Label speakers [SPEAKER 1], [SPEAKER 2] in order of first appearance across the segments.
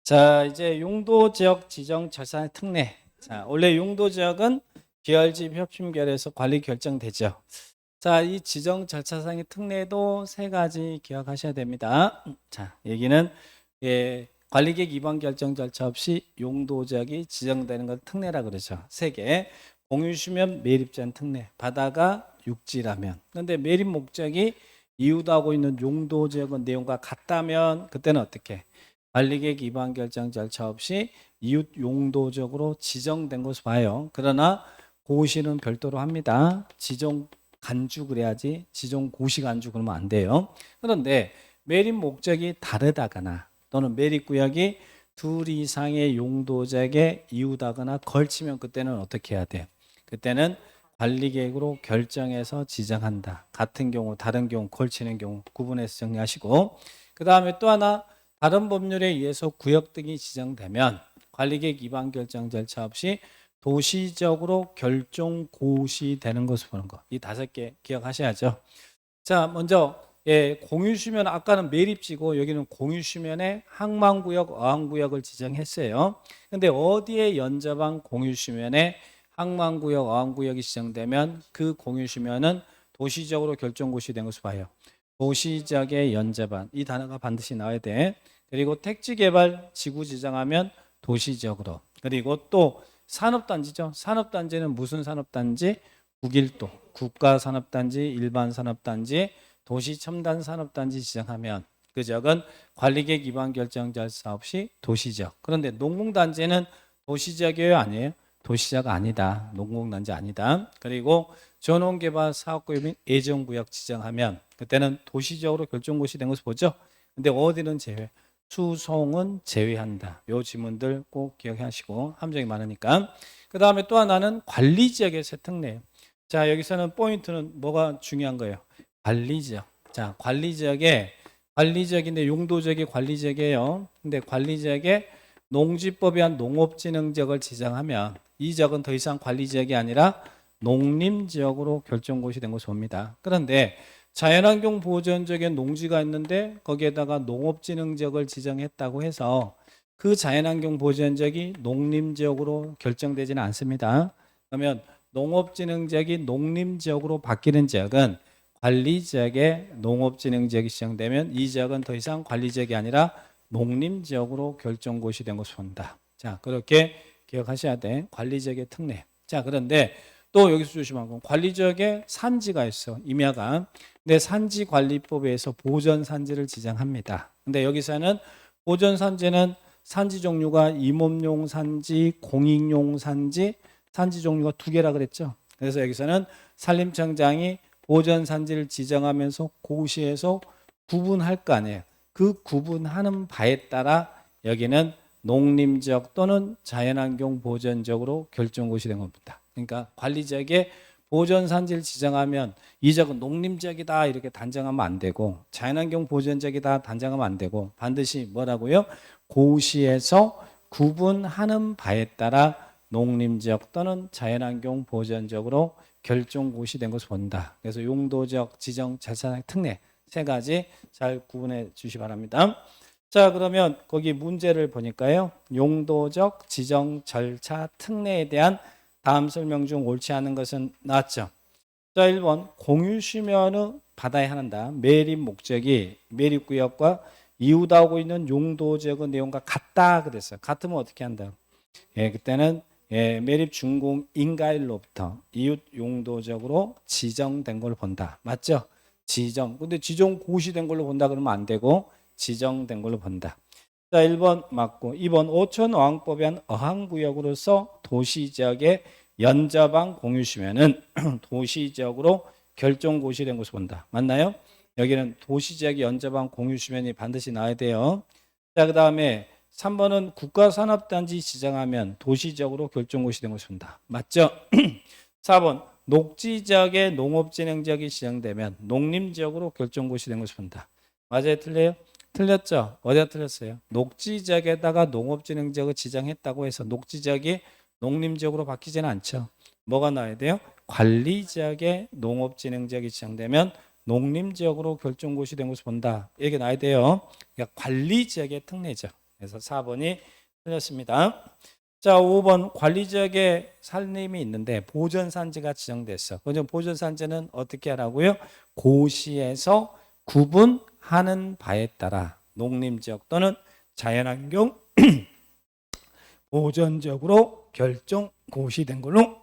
[SPEAKER 1] 자, 이제 용도지역 지정 절차의 특례. 자, 원래 용도지역은 계열집 협심결에서 관리 결정되죠. 자, 이 지정 절차상의 특례도 세 가지 기억하셔야 됩니다. 자, 얘기는 관리계획 위반 결정 절차 없이 용도지역이 지정되는 걸 특례라 그러죠. 세 개. 공유시면 매립제한 특례. 바다가 육지라면. 그런데 매립 목적이 이유도하고 있는 용도지역의 내용과 같다면 그때는 어떻게? 관리계획 위반 결정 절차 없이 이웃 용도적으로 지정된 것을 봐요. 그러나 고시는 별도로 합니다. 지정 간주 그래야지 지정 고시 간주 그러면 안 돼요. 그런데 매립 목적이 다르다거나 또는 매립 구역이 둘 이상의 용도적에 이웃하거나 걸치면 그때는 어떻게 해야 돼요? 그때는 관리계획으로 결정해서 지정한다. 같은 경우 다른 경우 걸치는 경우 구분해서 정리하시고, 그 다음에 또 하나 다른 법률에 의해서 구역 등이 지정되면 관리계획 위반 결정 절차 없이 도시적으로 결정 고시되는 것을 보는 거. 이 5개 기억하셔야죠. 자, 먼저 공유수면 아까는 매립지고 여기는 공유수면에 항만구역, 어항구역을 지정했어요. 근데 어디에 연접한 공유수면에 항만구역, 어항구역이 지정되면 그 공유수면은 도시적으로 결정고시된 것을 봐요. 도시적의 연접한 이 단어가 반드시 나와야 돼. 그리고 택지개발 지구 지정하면 도시적으로. 그리고 또 산업단지죠. 산업단지는 무슨 산업단지? 국일도, 국가산업단지, 일반산업단지, 도시첨단산업단지 지정하면 그 지역은 관리계획 위반 결정 절차 없이 도시적. 그런데 농공단지는 도시적이에요, 아니에요? 도시적 아니다. 농공단지 아니다. 그리고 전원개발 사업구역 및 예정구역 지정하면 그때는 도시적으로 결정고시 된 것을 보죠. 근데 어디는 제외? 수송은 제외한다. 요 지문들 꼭 기억하시고 함정이 많으니까. 그 다음에 또 하나는 관리지역에서 특례예요. 자, 여기서는 포인트는 뭐가 중요한 거예요? 관리지역. 자, 관리지역인데 용도지역이 관리지역이에요. 근데 관리지역에 농지법에 한 농업진흥지역을 지정하면 이 지역은 더 이상 관리지역이 아니라 농림지역으로 결정고시 된 것을 봅니다. 그런데 자연환경 보전지역에 농지가 있는데 거기에다가 농업진흥지역을 지정했다고 해서 그 자연환경 보전지역이 농림지역으로 결정되지는 않습니다. 그러면 농업진흥지역이 농림지역으로 바뀌는 지역은 관리지역에 농업진흥지역이 지정되면 이 지역은 더 이상 관리지역이 아니라 농림지역으로 결정고시 된 것을 본다. 자, 그렇게 기억하셔야 돼. 관리지역의 특례. 자, 그런데 또 여기서 조심한 건 관리지역에 산지가 있어. 임야가. 근데 산지관리법에서 보전산지를 지정합니다. 근데 여기서는 보전산지는 산지 종류가 임업용 산지, 공익용 산지, 산지 종류가 2개라 그랬죠. 그래서 여기서는 산림청장이 보전산지를 지정하면서 고시에서 구분할 거 아니에요. 그 구분하는 바에 따라 여기는 농림지역 또는 자연환경 보전지역으로 결정고시 된 겁니다. 그러니까 관리지역에 보전산지를 지정하면 이 지역은 농림지역이다 이렇게 단정하면 안 되고 자연환경 보전지역이다 단정하면 안 되고 반드시 뭐라고요? 고시에서 구분하는 바에 따라 농림지역 또는 자연환경 보전지역으로 결정고시 된 것을 본다. 그래서 용도지역 지정 절차의 특례 3가지 잘 구분해 주시 바랍니다. 자, 그러면 거기 문제를 보니까요. 용도적 지정 절차 특례에 대한 다음 설명 중 옳지 않은 것은 나왔죠. 자, 1번 공유시면의 받아야 한다. 매립 목적이 매립구역과 이웃하고 있는 용도지역의 내용과 같다 그랬어요. 같으면 어떻게 한다? 그때는 매립 준공 인가일로부터 이웃 용도적으로 지정된 걸 본다. 맞죠? 지정. 근데 지정 고시된 걸로 본다 그러면 안 되고 지정된 걸로 본다. 자, 1번 맞고 2번 오천어항법에 한 어항구역으로서 도시지역에 연접한 공유시면은 도시지역으로 결정고시된 것을 본다. 맞나요? 여기는 도시지역에 연접한 공유시면이 반드시 나와야 돼요. 자, 그 다음에 3번은 국가산업단지 지정하면 도시적으로 결정고시된 것을 본다. 맞죠? 4번 녹지지역에 농업진흥지역이 지정되면 농림지역으로 결정고시된 것을 본다. 맞아요? 틀려요? 틀렸죠? 어디가 틀렸어요? 녹지지역에다가 농업진흥지역을 지정했다고 해서 녹지지역이 농림지역으로 바뀌지는 않죠. 뭐가 나와야 돼요? 관리지역에 농업진흥지역이 지정되면 농림지역으로 결정고시된 것을 본다. 이게 나와야 돼요. 그러니까 관리지역의 특례죠. 그래서 4번이 틀렸습니다. 자, 5번 관리지역에 산림이 있는데 보전산지가 지정됐어. 그럼 보전산지는 어떻게 하라고요? 고시에서 구분하는 바에 따라 농림지역 또는 자연환경 보전지역으로 결정 고시된 걸로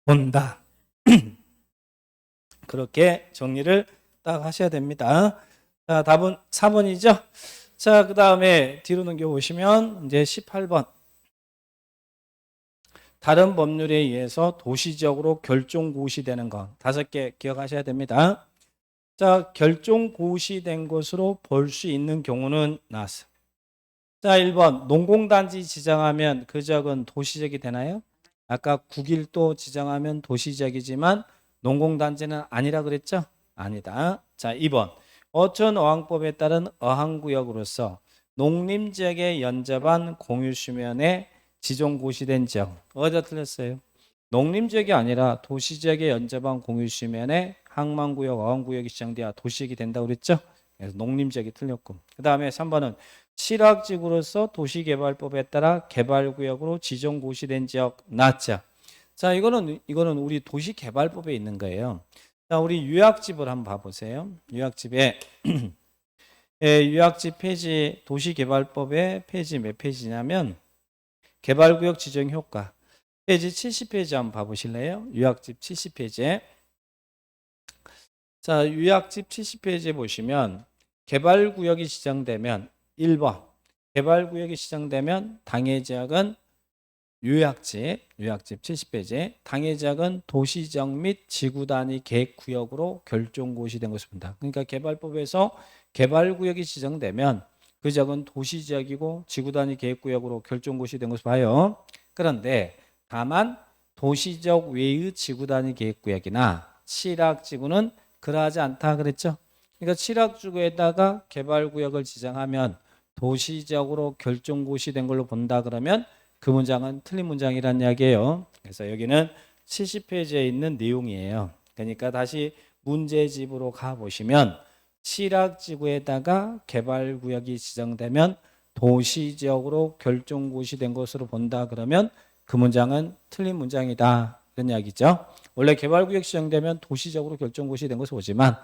[SPEAKER 1] 본다. 그렇게 정리를 딱 하셔야 됩니다. 자, 답은 4번이죠. 자, 그 다음에 뒤로 넘겨보시면 이제 18번. 다른 법률에 의해서 도시적으로 결정고시되는 것 5개 기억하셔야 됩니다. 자, 결정고시된 것으로 볼 수 있는 경우는 나왔어요. 자, 1번 농공단지 지정하면 그 지역은 도시적이 되나요? 아까 국일도 지정하면 도시적이지만 농공단지는 아니라 그랬죠? 아니다. 자, 2번 어촌어항법에 따른 어항구역으로서 농림지역에 연접한 공유수면에 지정고시된 지역. 어디다 틀렸어요? 농림지역이 아니라 도시지역에 연접한 공유수면에 항만구역, 어항구역이 지정돼야 도시지역이 된다고 그랬죠? 그래서 농림지역이 틀렸고. 그 다음에 3번은 실학지구로서 도시개발법에 따라 개발구역으로 지정고시된 지역 나왔죠? 자, 이거는 우리 도시개발법에 있는 거예요. 자, 우리 유약집을 한번 봐보세요. 유약집에 유약집 페이지 도시개발법의 페이지 몇 페이지냐면 개발구역 지정 효과 페이지 70페이지 한번 봐보실래요? 유약집 70페이지에 자, 유약집 70페이지에 보시면 개발구역이 지정되면 1번 개발구역이 지정되면 당해지역은 유약집 70페이지 당해지역은 도시지역 및 지구단위 계획구역으로 결정고시된 것을 본다. 그러니까 개발법에서 개발구역이 지정되면 그 지역은 도시지역이고 지구단위 계획구역으로 결정고시된 것을 봐요. 그런데 다만 도시지역 외의 지구단위 계획구역이나 칠학지구는 그러하지 않다 그랬죠. 그러니까 칠학지구에다가 개발구역을 지정하면 도시지역으로 결정고시된 걸로 본다 그러면 그 문장은 틀린 문장이란 이야기예요. 그래서 여기는 70페이지에 있는 내용이에요. 그러니까 다시 문제집으로 가보시면 칠학지구에다가 개발구역이 지정되면 도시지역으로 결정고시된 것으로 본다 그러면 그 문장은 틀린 문장이다 이런 이야기죠. 원래 개발구역 지정되면 도시적으로 결정고시된 것을 보지만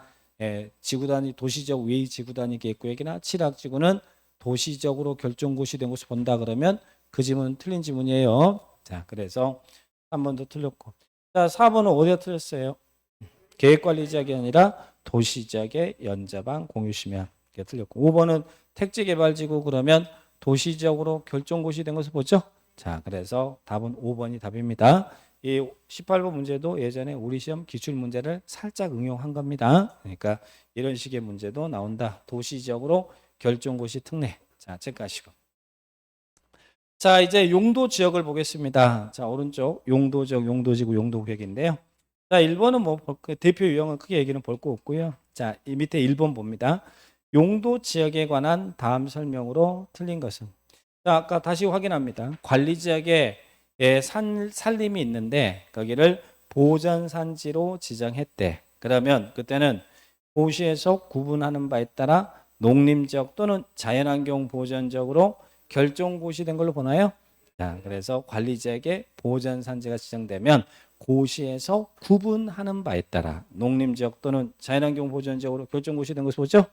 [SPEAKER 1] 지구단위 도시적 외의 지구단위 계획구역이나 칠학지구는 도시적으로 결정고시된 것을 본다 그러면 그 지문은 틀린 지문이에요. 자, 그래서 한 번 더 틀렸고. 자, 4번은 어디가 틀렸어요? 계획관리지역이 아니라 도시지역에 연접한 공유시면 이게 틀렸고. 5번은 택지개발지구 그러면 도시지역으로 결정고시된 것을 보죠. 자, 그래서 답은 5번이 답입니다. 이 18번 문제도 예전에 우리 시험 기출문제를 살짝 응용한 겁니다. 그러니까 이런 식의 문제도 나온다. 도시지역으로 결정고시 특례. 자, 체크하시고. 자, 이제 용도 지역을 보겠습니다. 자, 오른쪽 용도지역, 용도지구, 용도구역인데요. 자, 1번은 뭐 대표 유형은 크게 얘기는 볼 거 없고요. 자, 이 밑에 1번 봅니다. 용도 지역에 관한 다음 설명으로 틀린 것은. 자, 아까 다시 확인합니다. 관리 지역에 산림이 있는데 거기를 보전산지로 지정했대. 그러면 그때는 고시에서 구분하는 바에 따라 농림지역 또는 자연환경 보전지역으로 결정고시된 걸로 보나요? 자, 그래서 관리지역에 보전산지가 지정되면 고시에서 구분하는 바에 따라 농림지역 또는 자연환경 보전지역으로 결정고시된 것을 보죠.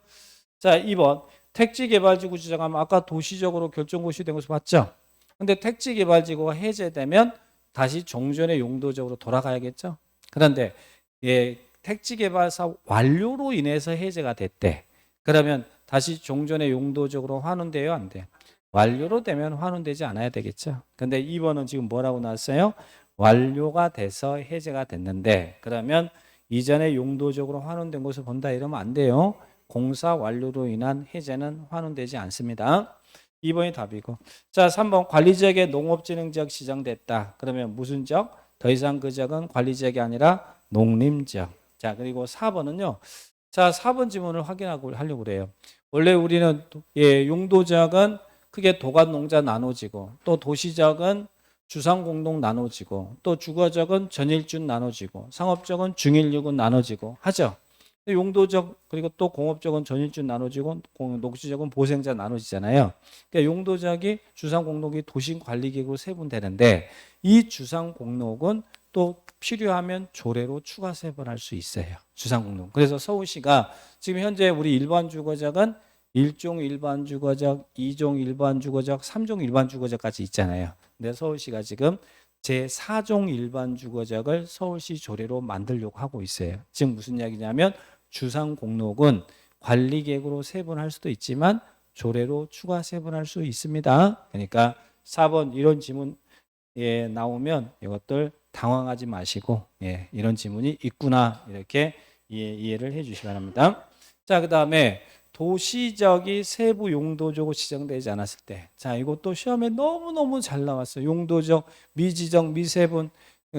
[SPEAKER 1] 자, 2번 택지개발지구 지정하면 아까 도시적으로 결정고시된 것을 봤죠. 근데 택지개발지구가 해제되면 다시 종전의 용도적으로 돌아가야겠죠. 그런데 택지개발사 완료로 인해서 해제가 됐대. 그러면 다시 종전의 용도적으로 환원돼요, 안 돼요? 완료로 되면 환원되지 않아야 되겠죠. 근데 2번은 지금 뭐라고 나왔어요? 완료가 돼서 해제가 됐는데 그러면 이전에 용도적으로 환원된 것을 본다 이러면 안 돼요. 공사 완료로 인한 해제는 환원되지 않습니다. 2번이 답이고. 자, 3번 관리지역에 농업진흥지역 지정됐다. 그러면 무슨 지역? 더 이상 그 지역은 관리지역이 아니라 농림지역. 자, 그리고 4번은요. 자, 4번 지문을 확인하고 하려고 그래요. 원래 우리는 용도지역은 크게 도간농자 나눠지고 또 도시지역은 주상공동 나눠지고 또 주거지역은 전일준 나눠지고 상업지역은 중일육은 나눠지고 하죠. 용도적 그리고 또 공업적은 전입주 나눠지고 녹지적은 보생자 나눠지잖아요. 그러니까 용도적이 주상공록이 도시관리계획으로 세분되는데 이 주상공록은 또 필요하면 조례로 추가 세분할 수 있어요. 주상공록. 그래서 서울시가 지금 현재 우리 일반 주거적은 1종 일반 주거적, 2종 일반 주거적, 3종 일반 주거적까지 있잖아요. 근데 서울시가 지금 제4종 일반 주거적을 서울시 조례로 만들려고 하고 있어요. 지금 무슨 이야기냐면 주상공록은 관리계획으로 세분할 수도 있지만 조례로 추가 세분할 수 있습니다. 그러니까 4번 이런 지문 나오면 이것들 당황하지 마시고 이런 지문이 있구나 이렇게 이해를 해 주시기 바랍니다. 자, 그 다음에 도시적이 세부 용도적으로 지정되지 않았을 때, 자 이것도 시험에 너무너무 잘 나왔어요. 용도적, 미지정, 미세분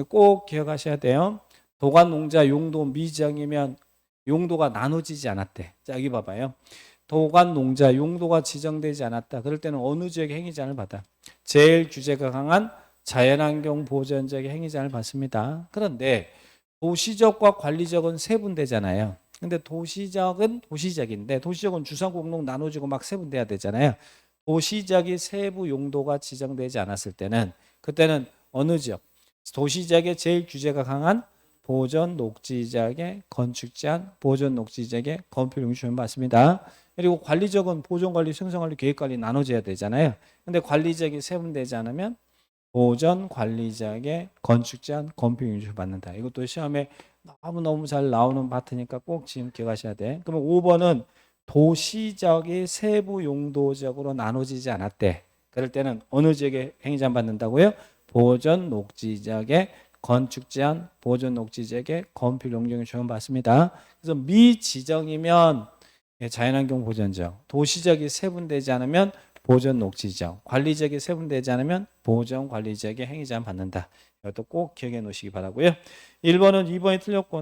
[SPEAKER 1] 꼭 기억하셔야 돼요. 도관 농자 용도 미지정이면 용도가 나눠지지 않았대. 자 여기 봐봐요. 도관 농자 용도가 지정되지 않았다. 그럴 때는 어느 지역의 행위자를 받아? 제일 규제가 강한 자연환경 보전지역의 행위자를 받습니다. 그런데 도시적과 관리적은 세분되잖아요. 근데 도시적은 도시적인데 도시적은 주상공록 나눠지고 막 세분돼야 되잖아요. 도시적이 세부 용도가 지정되지 않았을 때는 그때는 어느 지역? 도시적의 제일 규제가 강한 보전 녹지지역의 건축 제한, 보전 녹지지역의 건폐 용지를 받습니다. 그리고 관리적은 보존관리, 생성관리, 계획관리 나눠져야 되잖아요. 근데 관리적이 세분되지 않으면 보전 관리지역의 건축 제한, 건폐 용지를 받는다. 이것도 시험에 너무너무 잘 나오는 파트니까 꼭 지금 기억하셔야 돼. 그러면 5번은 도시적이 세부 용도적으로 나눠지지 않았대. 그럴 때는 어느 지역에 행위자를 받는다고요? 보전 녹지지역의 건축 제한, 보전 녹지지역의 건폐 용적을 적용받습니다. 그래서 미지정이면 자연환경 보전지역, 도시적이 세분되지 않으면 보전 녹지지역, 관리지역이 세분되지 않으면 보전 관리지역의 행위자를 받는다. 이것도 꼭 기억해 놓으시기 바라고요. 1번은 2번이 틀렸고